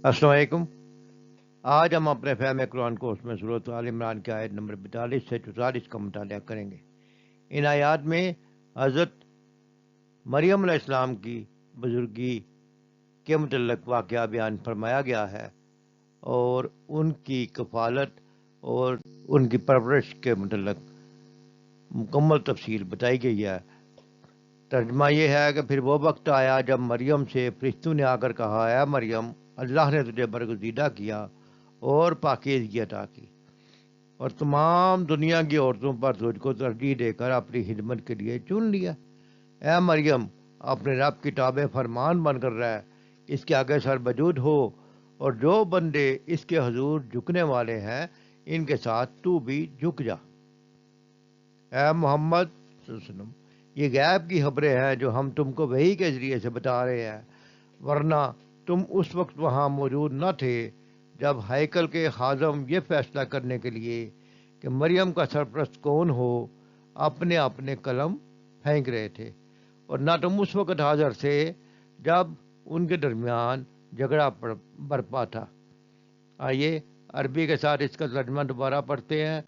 السلام علیکم۔ آج ہم اپنے فہم قرآن کورس میں سورۃ آل عمران کی آیت نمبر 42 سے 44 کا مطالعہ کریں گے۔ ان آیات میں حضرت مریم علیہ السلام کی بزرگی کے متعلق واقعہ بیان فرمایا گیا ہے اور ان کی کفالت اور ان کی پرورش کے متعلق مکمل تفصیل بتائی گئی ہے۔ ترجمہ یہ ہے کہ پھر وہ وقت آیا جب مریم سے فرشتوں نے آ کر کہا، اے مریم، اللہ نے تجھے برگزیدہ کیا اور پاکیزگی عطا کی اور تمام دنیا کی عورتوں پر تجھ کو ترجیح دے کر اپنی خدمت کے لیے چن لیا۔ اے مریم، اپنے رب کی تابع فرمان بن کر رہ، اس کے آگے سر بجود ہو، اور جو بندے اس کے حضور جھکنے والے ہیں ان کے ساتھ تو بھی جھک جا۔ اے محمد صلی اللہ علیہ وسلم، یہ غیب کی خبریں ہیں جو ہم تم کو وحی کے ذریعے سے بتا رہے ہیں، ورنہ تم اس وقت وہاں موجود نہ تھے جب ہیکل کے خادم یہ فیصلہ کرنے کے لیے کہ مریم کا سرپرست کون ہو اپنے اپنے قلم پھینک رہے تھے، اور نہ تم اس وقت حاضر تھے جب ان کے درمیان جھگڑا برپا تھا۔ آئیے عربی کے ساتھ اس کا ترجمہ دوبارہ پڑھتے ہیں۔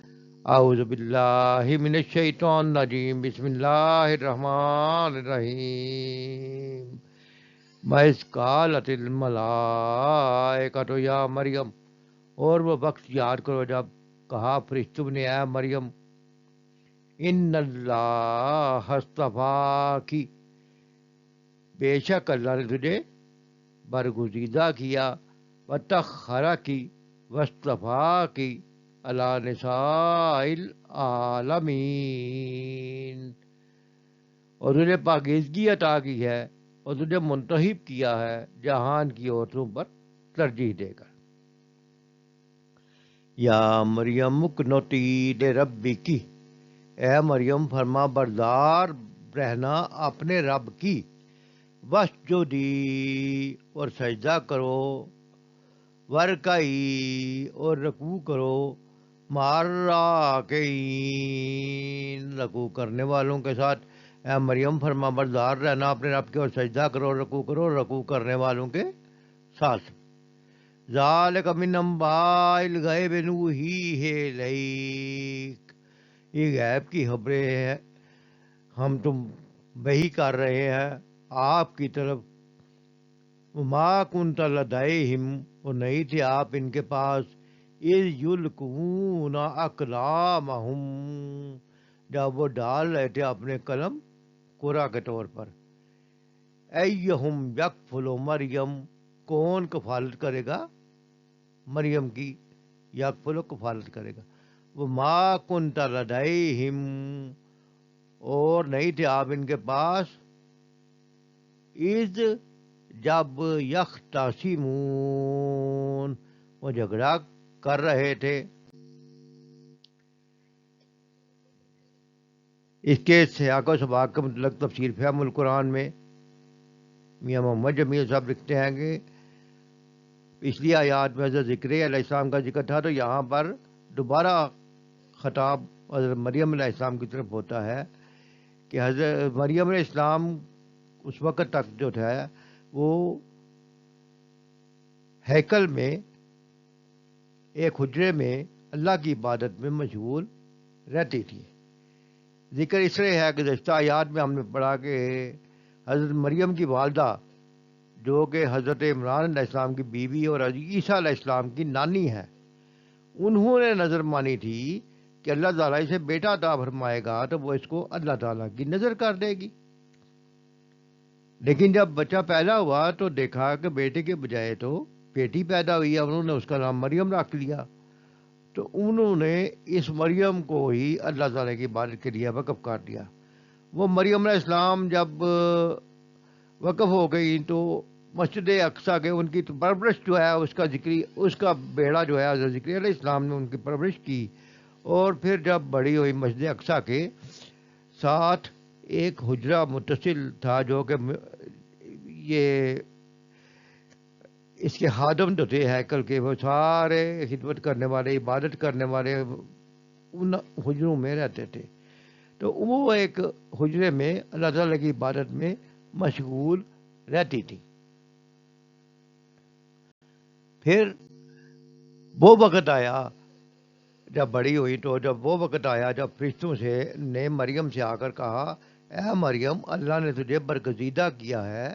اعوذ باللہ من الشیطان الرجیم، بسم اللہ الرحمن الرحیم۔ وَإِذْ قَالَتِ الْمَلَائِكَةُ یا مریم، اور وہ وقت یاد کرو جب کہا فرشتوں نے، اے مریم، ان اللہ اصطفاکی، بے شک اللہ نے تجھے برگزیدہ کیا، وطہرکی، واصطفاکی علی نساء العالمین، اور تجھے پاکیزگی عطا کی ہے اور تجھے منتخب کیا ہے جہان کی عورتوں پر ترجیح دے کر۔ یا مریم اقنتی لربکی، اے مریم فرما بردار رہنا اپنے رب کی، وسجدی، اور سجدہ کرو، ورکعی، اور رکوع کرو، مع الراکعین، رکوع کرنے والوں کے ساتھ۔ اے مریم فرما بردار رہنا اپنے رب کے اور سجدہ کرو رکوع کرنے والوں کے ساتھ۔ ذالک من انباء الغیب نوحیہ الیک، یہ غیب کی خبریں ہیں ہم تم وحی کر رہے ہیں آپ کی طرف۔ وما کنت لدیہم، اور نہیں تھے آپ ان کے پاس، اذ یلقون اقلامہم، جب وہ ڈال رہے تھے اپنے قلم قرعہ کے طور پر۔ ایہم یکفل مریم، کون کفالت کرے گا مریم کی، یکفل کفالت کرے گا۔ وما کنت لدیہم، اور نہیں تھے آپ ان کے پاس، اذ، جب یختصمون، وہ جھگڑا کر رہے تھے۔ اس کے سیاق و سباق کے متعلق تفسیر فہم القرآن میں میاں محمد جمیل صاحب لکھتے ہیں کہ پچھلی آیات میں حضرت ذکر علیہ السلام کا ذکر تھا، تو یہاں پر دوبارہ خطاب حضرت مریم علیہ السلام کی طرف ہوتا ہے کہ حضرت مریم علیہ السلام اس وقت تک جو تھا وہ ہیکل میں ایک حجرے میں اللہ کی عبادت میں مشغول رہتی تھی۔ ذکر اس طرح ہے کہ گزشتہ آیات میں ہم نے پڑھا کہ حضرت مریم کی والدہ، جو کہ حضرت عمران علیہ السلام کی بیوی اور عیسیٰ علیہ السلام کی نانی ہے، انہوں نے نظر مانی تھی کہ اللہ تعالیٰ اسے بیٹا عطا فرمائے گا تو وہ اس کو اللہ تعالیٰ کی نظر کر دے گی۔ لیکن جب بچہ پیدا ہوا تو دیکھا کہ بیٹے کے بجائے تو بیٹی پیدا ہوئی ہے، انہوں نے اس کا نام مریم رکھ لیا، تو انہوں نے اس مریم کو ہی اللہ تعالیٰ کی عبادت کے لیے وقف کر دیا۔ وہ مریم علیہ السلام جب وقف ہو گئی تو مسجد اقصیٰ کے ان کی پرورش جو ہے اس کا بیڑا جو ہے حضرت ذکر علیہ السلام نے ان کی پرورش کی، اور پھر جب بڑی ہوئی مسجد اقصیٰ کے ساتھ ایک حجرہ متصل تھا، جو کہ یہ اس کے خادم جو تھے ہیکل کے، وہ سارے خدمت کرنے والے، عبادت کرنے والے ان حجروں میں رہتے تھے، تو وہ ایک حجرے میں اللہ تعالیٰ کی عبادت میں مشغول رہتی تھی۔ پھر وہ وقت آیا جب بڑی ہوئی، تو جب وہ وقت آیا جب فرشتوں نے مریم سے آ کر کہا، اے مریم، اللہ نے تجھے برگزیدہ کیا ہے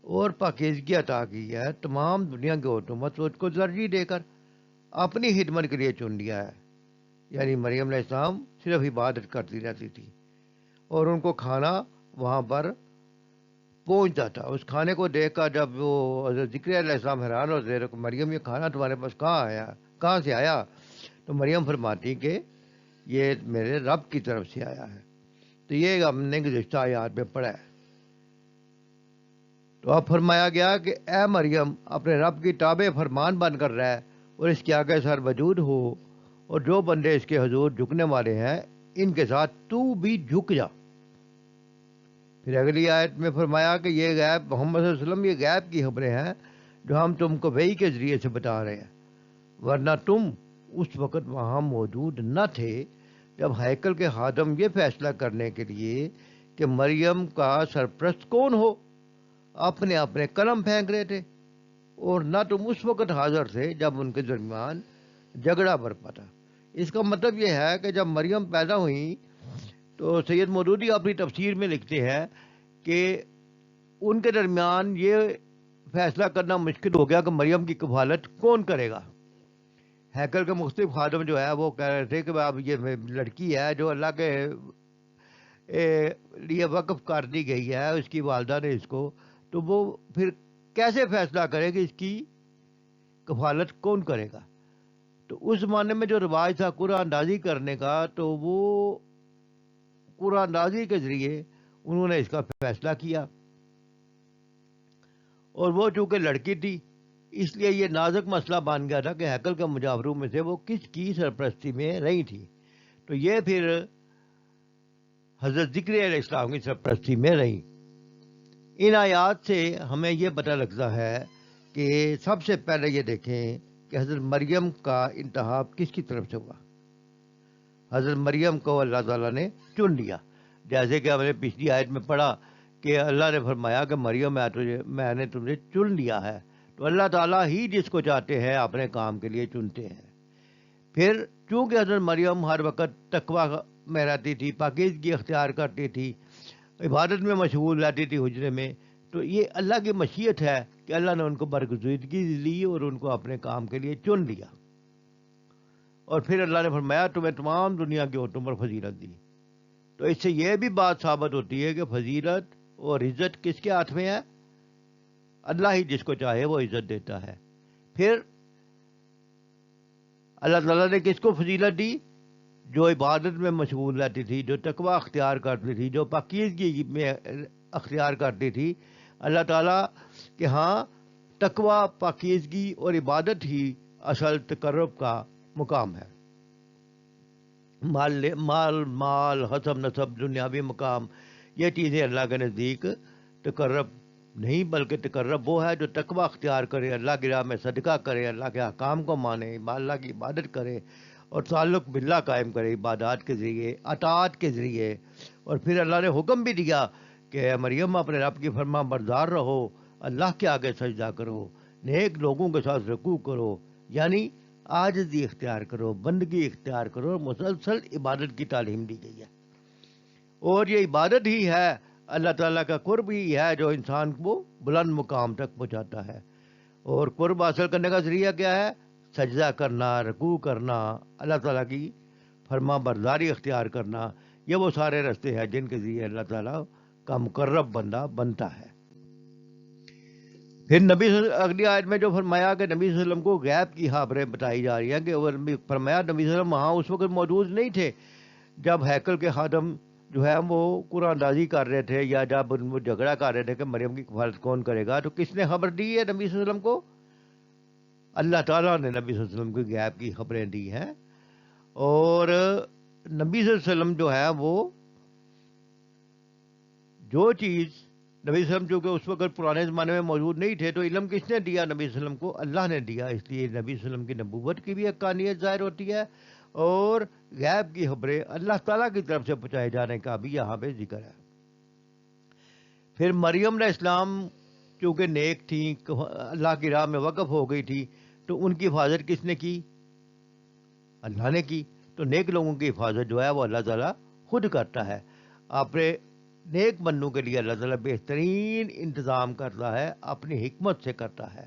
اور پاکیزگی عطا کی ہے، تمام دنیا کی عورتوں میں تو اس کو ترجیح دے کر اپنی خدمت کے لیے چن لیا ہے۔ یعنی مریم علیہ السلام صرف عبادت کرتی رہتی تھی اور ان کو کھانا وہاں پر پہنچتا تھا۔ اس کھانے کو دیکھ کر جب وہ حضرت ذکر علیہ السلام حیران ہوتے کہ مریم یہ کھانا تمہارے پاس کہاں سے آیا، تو مریم فرماتی کہ یہ میرے رب کی طرف سے آیا ہے۔ تو یہ ہم نے گزشتہ آیات میں پڑھا ہے۔ تو اب فرمایا گیا کہ اے مریم، اپنے رب کی تابع فرمان بن کر رہ اور اس کے آگے سر وجود ہو، اور جو بندے اس کے حضور جھکنے والے ہیں ان کے ساتھ تو بھی جھک جا۔ پھر اگلی آیت میں فرمایا کہ یہ غیب، محمد صلی اللہ علیہ وسلم، یہ غیب کی خبریں ہیں جو ہم تم کو وحی کے ذریعے سے بتا رہے ہیں، ورنہ تم اس وقت وہاں موجود نہ تھے جب ہیکل کے خادم یہ فیصلہ کرنے کے لیے کہ مریم کا سرپرست کون ہو اپنے اپنے قلم پھینک رہے تھے، اور نہ تم اس وقت حاضر تھے جب ان کے درمیان جھگڑا برپا تھا۔ اس کا مطلب یہ ہے کہ جب مریم پیدا ہوئیں تو سید مودودی اپنی تفسیر میں لکھتے ہیں کہ ان کے درمیان یہ فیصلہ کرنا مشکل ہو گیا کہ مریم کی کفالت کون کرے گا۔ ہیکل کے مختلف خادم جو ہے وہ کہہ رہے تھے کہ اب یہ لڑکی ہے جو اللہ کے لیے وقف کر دی گئی ہے، اس کی والدہ نے اس کو، تو وہ پھر کیسے فیصلہ کرے کہ اس کی کفالت کون کرے گا۔ تو اس زمانے میں جو رواج تھا قرآن اندازی کرنے کا، تو وہ قرآن اندازی کے ذریعے انہوں نے اس کا فیصلہ کیا، اور وہ چونکہ لڑکی تھی اس لیے یہ نازک مسئلہ بن گیا تھا کہ ہیکل کے مجاوروں میں سے وہ کس کی سرپرستی میں رہی تھی۔ تو یہ پھر حضرت ذکر علیہ السلام کی سرپرستی میں رہی۔ ان آیات سے ہمیں یہ پتہ لگتا ہے کہ سب سے پہلے یہ دیکھیں کہ حضرت مریم کا انتخاب کس کی طرف سے ہوا۔ حضرت مریم کو اللہ تعالیٰ نے چن لیا، جیسے کہ ہم نے پچھلی آیت میں پڑھا کہ اللہ نے فرمایا کہ مریم میں نے تمہیں چن لیا ہے۔ تو اللہ تعالیٰ ہی جس کو چاہتے ہیں اپنے کام کے لیے چنتے ہیں۔ پھر چونکہ حضرت مریم ہر وقت تقویٰ میں رہتی تھی، پاکیزگی اختیار کرتی تھی، عبادت میں مشغول رہتی تھی حجرے میں، تو یہ اللہ کی مشیت ہے کہ اللہ نے ان کو برگزیدگی لی اور ان کو اپنے کام کے لیے چن لیا۔ اور پھر اللہ نے فرمایا تمہیں تمام دنیا کی عورتوں پر فضیلت دی۔ تو اس سے یہ بھی بات ثابت ہوتی ہے کہ فضیلت اور عزت کس کے ہاتھ میں ہے؟ اللہ ہی جس کو چاہے وہ عزت دیتا ہے۔ پھر اللہ تعالیٰ نے کس کو فضیلت دی؟ جو عبادت میں مشغول رہتی تھی، جو تقویٰ اختیار کرتی تھی، جو پاکیزگی میں اختیار کرتی تھی۔ اللہ تعالیٰ کہ ہاں تقویٰ، پاکیزگی اور عبادت ہی اصل تقرب کا مقام ہے۔ مال، حسب نسب، دنیاوی مقام، یہ چیزیں اللہ کے نزدیک تقرب نہیں، بلکہ تقرب وہ ہے جو تقویٰ اختیار کرے، اللہ کی راہ میں صدقہ کرے، اللہ کے احکام کو مانے، اللہ کی عبادت کرے اور تعلق باللہ قائم کرے عبادات کے ذریعے، اطاعت کے ذریعے۔ اور پھر اللہ نے حکم بھی دیا کہ اے مریم اپنے رب کی فرما بردار رہو، اللہ کے آگے سجدہ کرو، نیک لوگوں کے ساتھ رکوع کرو، یعنی عاجزی اختیار کرو، بندگی اختیار کرو، اور مسلسل عبادت کی تعلیم دی گئی ہے۔ اور یہ عبادت ہی ہے، اللہ تعالیٰ کا قرب ہی ہے جو انسان کو بلند مقام تک پہنچاتا ہے۔ اور قرب حاصل کرنے کا ذریعہ کیا ہے؟ سجدہ کرنا، رکوع کرنا، اللہ تعالیٰ کی فرما برداری اختیار کرنا۔ یہ وہ سارے راستے ہیں جن کے ذریعے اللہ تعالیٰ کا مقرب بندہ بنتا ہے۔ پھر اگلی آیت میں جو فرمایا کہ نبی صلی اللہ علیہ وسلم کو غیب کی خبریں بتائی جا رہی ہیں، کہ فرمایا نبی صلی اللہ علیہ وسلم وہاں اس وقت موجود نہیں تھے جب ہیکل کے خادم جو ہے وہ قرآن اندازی کر رہے تھے، یا جب وہ جھگڑا کر رہے تھے کہ مریم کی کفالت کون کرے گا۔ تو کس نے خبر دی ہے نبی صلی اللہ علیہ وسلم کو؟ اللہ تعالیٰ نے نبی صلی اللہ علیہ وسلم کو غیب کی خبریں دی ہیں۔ اور نبی صلی اللہ علیہ وسلم جو ہے وہ جو چیز نبی صلی اللہ علیہ وسلم چونکہ اس وقت پرانے زمانے میں موجود نہیں تھے، تو علم کس نے دیا؟ نبی صلی اللہ علیہ وسلم کو اللہ نے دیا۔ اس لیے نبی صلی اللہ علیہ وسلم کی نبوت کی بھی حقانیت ظاہر ہوتی ہے، اور غیب کی خبریں اللہ تعالیٰ کی طرف سے پہنچائے جانے کا بھی یہاں پہ ذکر ہے۔ پھر مریم علیہ السلام چونکہ نیک تھیں، اللہ کی راہ میں وقف ہو گئی تھی، تو ان کی حفاظت کس نے کی؟ اللہ نے کی. تو نیک لوگوں کی حفاظت جو ہے وہ اللہ تعالیٰ خود کرتا ہے. اپنے نیک بندوں کے لیے اللہ تعالیٰ بہترین انتظام کرتا ہے، اپنی حکمت سے کرتا ہے.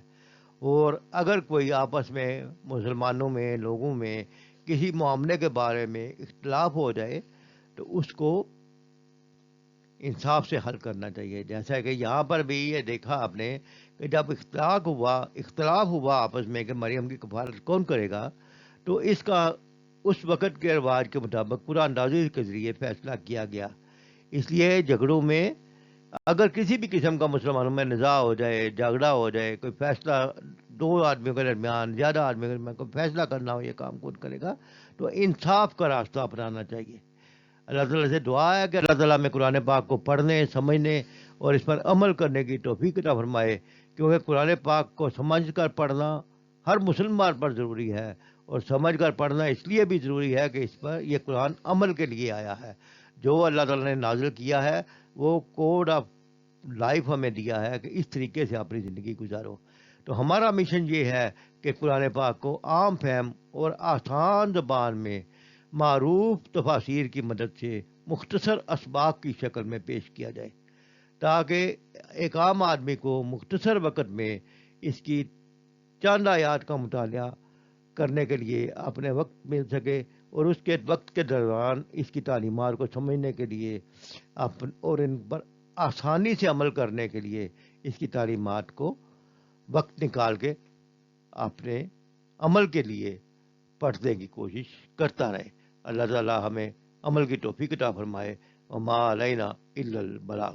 اور اگر کوئی آپس میں مسلمانوں میں، لوگوں میں کسی معاملے کے بارے میں اختلاف ہو جائے تو اس کو انصاف سے حل کرنا چاہیے. جیسا کہ یہاں پر بھی یہ دیکھا آپ نے کہ جب اختلاف ہوا آپس میں کہ مریم کی کفالت کون کرے گا، تو اس کا اس وقت کے رواج کے مطابق قرآن نازل کے ذریعے فیصلہ کیا گیا. اس لیے جھگڑوں میں اگر کسی بھی قسم کا مسلمانوں میں نزاع ہو جائے، جھگڑا ہو جائے، کوئی فیصلہ دو آدمیوں کے درمیان، زیادہ آدمیوں کے درمیان کوئی فیصلہ کرنا ہو، یہ کام کون کرے گا؟ تو انصاف کا راستہ اپنانا چاہیے. اللہ تعالیٰ سے دعا ہے کہ اللہ تعالیٰ میں قرآن پاک کو پڑھنے، سمجھنے اور اس پر عمل کرنے کی توفیق عطا فرمائے، کیونکہ قرآن پاک کو سمجھ کر پڑھنا ہر مسلمان پر ضروری ہے، اور سمجھ کر پڑھنا اس لیے بھی ضروری ہے کہ اس پر یہ قرآن عمل کے لیے آیا ہے. جو اللہ تعالیٰ نے نازل کیا ہے وہ کوڈ آف لائف ہمیں دیا ہے کہ اس طریقے سے اپنی زندگی گزارو. تو ہمارا مشن یہ ہے کہ قرآن پاک کو عام فہم اور آسان زبان میں معروف تفاسیر کی مدد سے مختصر اسباق کی شکل میں پیش کیا جائے، تاکہ ایک عام آدمی کو مختصر وقت میں اس کی چند آیات کا مطالعہ کرنے کے لیے اپنے وقت مل سکے، اور اس کے وقت کے دوران اس کی تعلیمات کو سمجھنے کے لیے اور ان پر آسانی سے عمل کرنے کے لیے اس کی تعلیمات کو وقت نکال کے اپنے عمل کے لیے پڑھنے کی کوشش کرتا رہے. اللہ تعالی ہمیں عمل کی توفیق عطا فرمائے. وما علینا الا البلاغ.